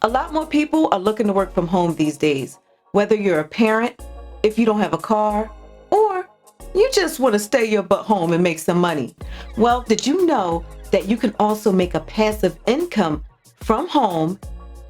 A lot more people are looking to work from home these days. Whether you're a parent, if you don't have a car, or you just want to stay your butt home and make some money. Well, did you know that you can also make a passive income from home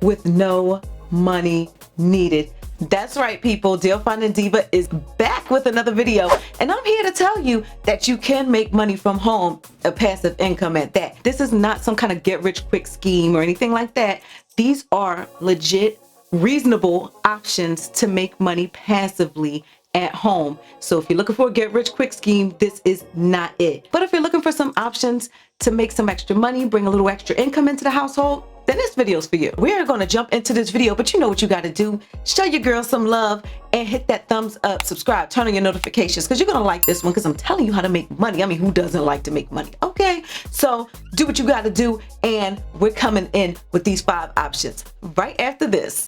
with no money needed? That's right, people. Deal Finding Diva is back with another video, and I'm here to tell you that you can make money from home, a passive income at that. This is not some kind of get-rich-quick scheme or anything like that. These are legit, reasonable options to make money passively at home. So if you're looking for a get-rich-quick scheme, this is not it. But if you're looking for some options to make some extra money, bring a little extra income into the household, then this video is for you. We are going to jump into this video, but you know what you got to do. Show your girl some love and hit that thumbs up, subscribe, turn on your notifications, because you're going to like this one, because I'm telling you how to make money. I mean, who doesn't like to make money? Okay, so do what you got to do, and we're coming in with these 5 options right after this.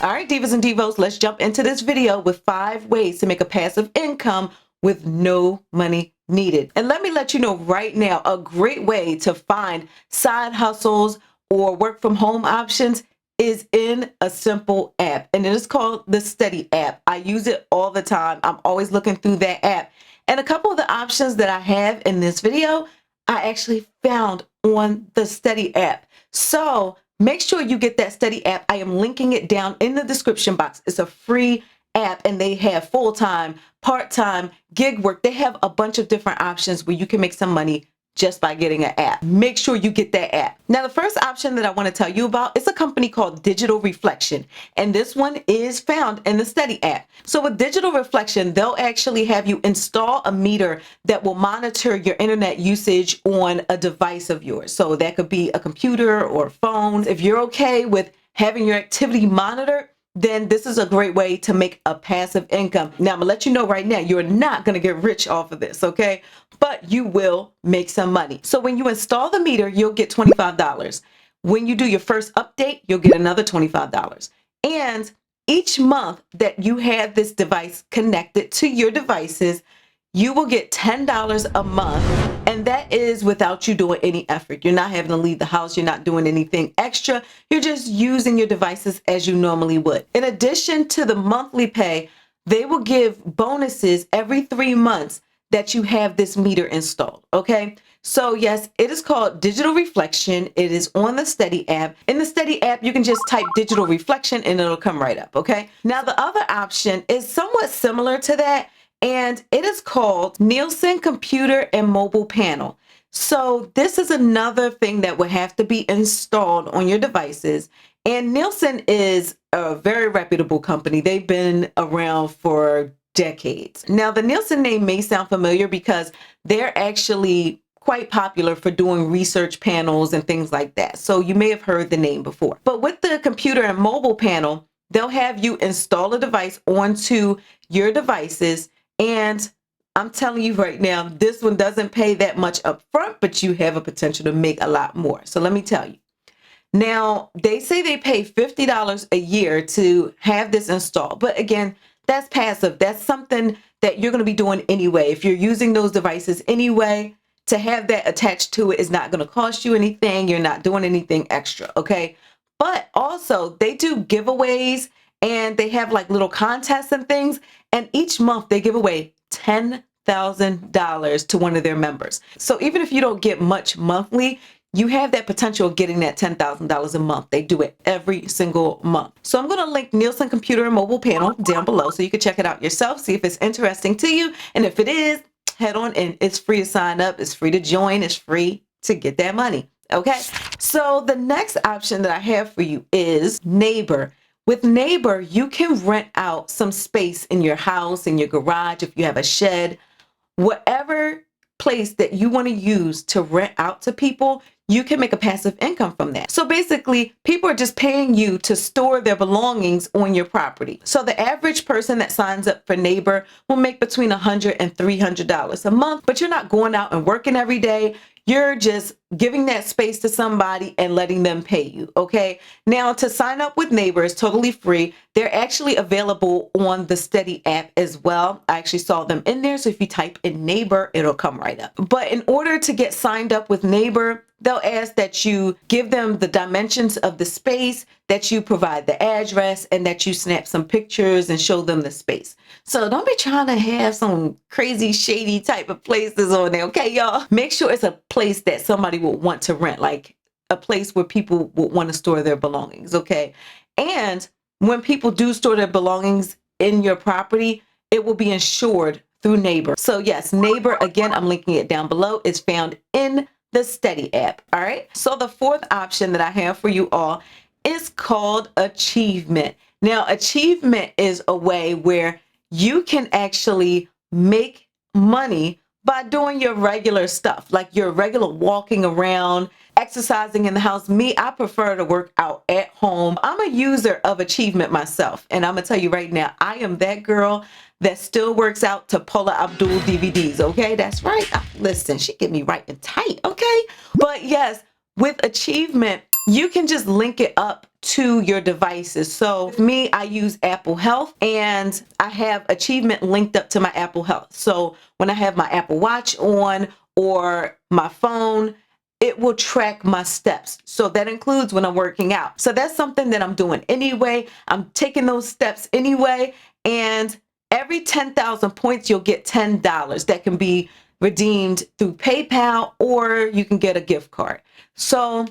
All right, divas and divos, let's jump into this video with 5 ways to make a passive income with no money needed. And let me let you know right now, a great way to find side hustles or work from home options is in a simple app, and it is called the Steady app. I use it all the time. I'm always looking through that app. And a couple of the options that I have in this video, I actually found on the Steady app. So make sure you get that Steady app. I am linking it down in the description box. It's a free app, and they have full-time, part-time, gig work. They have a bunch of different options where you can make some money just by getting an app. Make sure you get that app. Now, the first option that I want to tell you about is a company called Digital Reflection, and this one is found in the Steady app. So with Digital Reflection, they'll actually have you install a meter that will monitor your internet usage on a device of yours. So that could be a computer or a phone. If you're okay with having your activity monitored, then this is a great way to make a passive income. Now, I'm gonna let you know right now, you're not gonna get rich off of this, okay? But you will make some money. So when you install the meter, you'll get $25. When you do your first update, you'll get another $25. And each month that you have this device connected to your devices, you will get $10 a month, and that is without you doing any effort. You're not having to leave the house. You're not doing anything extra. You're just using your devices as you normally would. In addition to the monthly pay, they will give bonuses every 3 months that you have this meter installed, okay? So yes, it is called Digital Reflection. It is on the Steady app. In the Steady app, you can just type Digital Reflection and it'll come right up, okay? Now, the other option is somewhat similar to that, and it is called NIELSEN Computer and Mobile Panel. So this is another thing that would have to be installed on your devices. And NIELSEN is a very reputable company. They've been around for decades. Now, the NIELSEN name may sound familiar because they're actually quite popular for doing research panels and things like that. So you may have heard the name before. But with the computer and mobile panel, they'll have you install a device onto your devices. And I'm telling you right now, this one doesn't pay that much up front, but you have a potential to make a lot more. So let me tell you. Now, they say they pay $50 a year to have this installed. But again, that's passive. That's something that you're going to be doing anyway. If you're using those devices anyway, to have that attached to it is not going to cost you anything. You're not doing anything extra, okay? But also, they do giveaways, and they have like little contests and things. And each month they give away $10,000 to one of their members. So even if you don't get much monthly, you have that potential of getting that $10,000 a month. They do it every single month. So I'm going to link NIELSEN Computer and Mobile Panel down below so you can check it out yourself, see if it's interesting to you. And if it is, head on in. It's free to sign up. It's free to join. It's free to get that money. Okay. So the next option that I have for you is Neighbor. With Neighbor, you can rent out some space in your house, in your garage, if you have a shed, whatever place that you want to use to rent out to people, you can make a passive income from that. So basically, people are just paying you to store their belongings on your property. So the average person that signs up for Neighbor will make between $100 and $300 a month, but you're not going out and working every day. you're just giving that space to somebody and letting them pay you. Okay. Now, to sign up with Neighbor is totally free. They're actually available on the Steady app as well. I actually saw them in there. So if you type in Neighbor, it'll come right up. But in order to get signed up with Neighbor, they'll ask that you give them the dimensions of the space, that you provide the address, and that you snap some pictures and show them the space. So don't be trying to have some crazy shady type of places on there, okay, y'all? Make sure it's a place that somebody would want to rent, like a place where people would want to store their belongings, okay? And when people do store their belongings in your property, it will be insured through Neighbor. So yes, Neighbor, again, I'm linking it down below, is found in the Steady app. All right. So the fourth option that I have for you all is called Achievement. Now, Achievement is a way where you can actually make money by doing your regular stuff, like your regular walking around, exercising in the house. Me, I prefer to work out at home. I'm a user of Achievement myself. And I'm going to tell you right now, I am that girl that still works out to Paula Abdul DVDs. Okay, that's right. Listen, she get me right and tight. Okay, but yes, with Achievement, you can just link it up to your devices. So with me, I use Apple Health, and I have Achievement linked up to my Apple Health. So when I have my Apple Watch on or my phone, it will track my steps. So that includes when I'm working out. So that's something that I'm doing anyway. I'm taking those steps anyway, and every 10,000 points, you'll get $10 that can be redeemed through PayPal, or you can get a gift card. So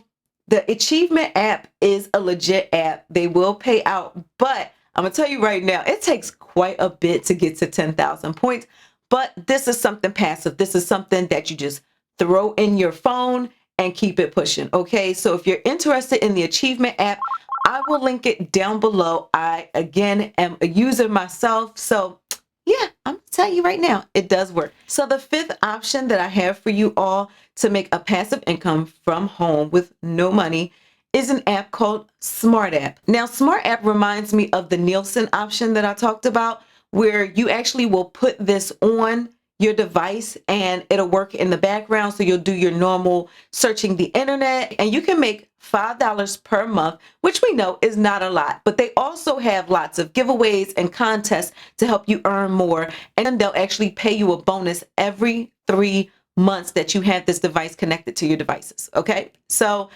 the Achievement app is a legit app. They will pay out, but I'm gonna tell you right now, it takes quite a bit to get to 10,000 points, but this is something passive. This is something that you just throw in your phone and keep it pushing. Okay, so if you're interested in the Achievement app, I will link it down below. I, again, am a user myself. So yeah, I'm gonna tell you right now, it does work. So the fifth option that I have for you all to make a passive income from home with no money is an app called Smart App. Now, Smart App reminds me of the Nielsen option that I talked about, where you actually will put this on your device and it'll work in the background. So you'll do your normal searching the internet, and you can make $5 per month, which we know is not a lot, but they also have lots of giveaways and contests to help you earn more. And they'll actually pay you a bonus every 3 months that you have this device connected to your devices. Okay. So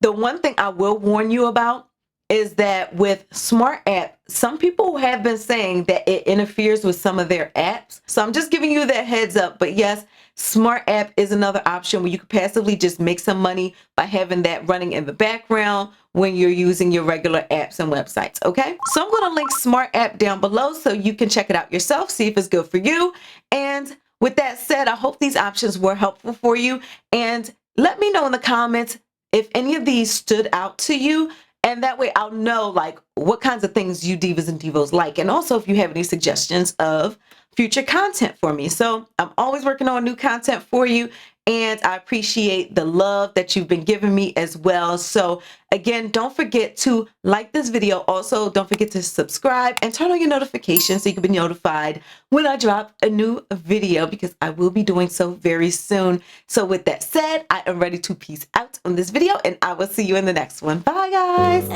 the one thing I will warn you about is that with Smart App, some people have been saying that it interferes with some of their apps. So I'm just giving you that heads up. But yes, Smart App is another option where you can passively just make some money by having that running in the background when you're using your regular apps and websites. Okay, so I'm going to link Smart App down below so you can check it out yourself, see if it's good for you. And with that said, I hope these options were helpful for you. And let me know in the comments if any of these stood out to you. And that way I'll know like what kinds of things you divas and devos like. And also if you have any suggestions of future content for me. So I'm always working on new content for you. And I appreciate the love that you've been giving me as well. So again, don't forget to like this video. Also, don't forget to subscribe and turn on your notifications so you can be notified when I drop a new video, because I will be doing so very soon. So with that said, I am ready to peace out on this video, and I will see you in the next one. Bye, guys.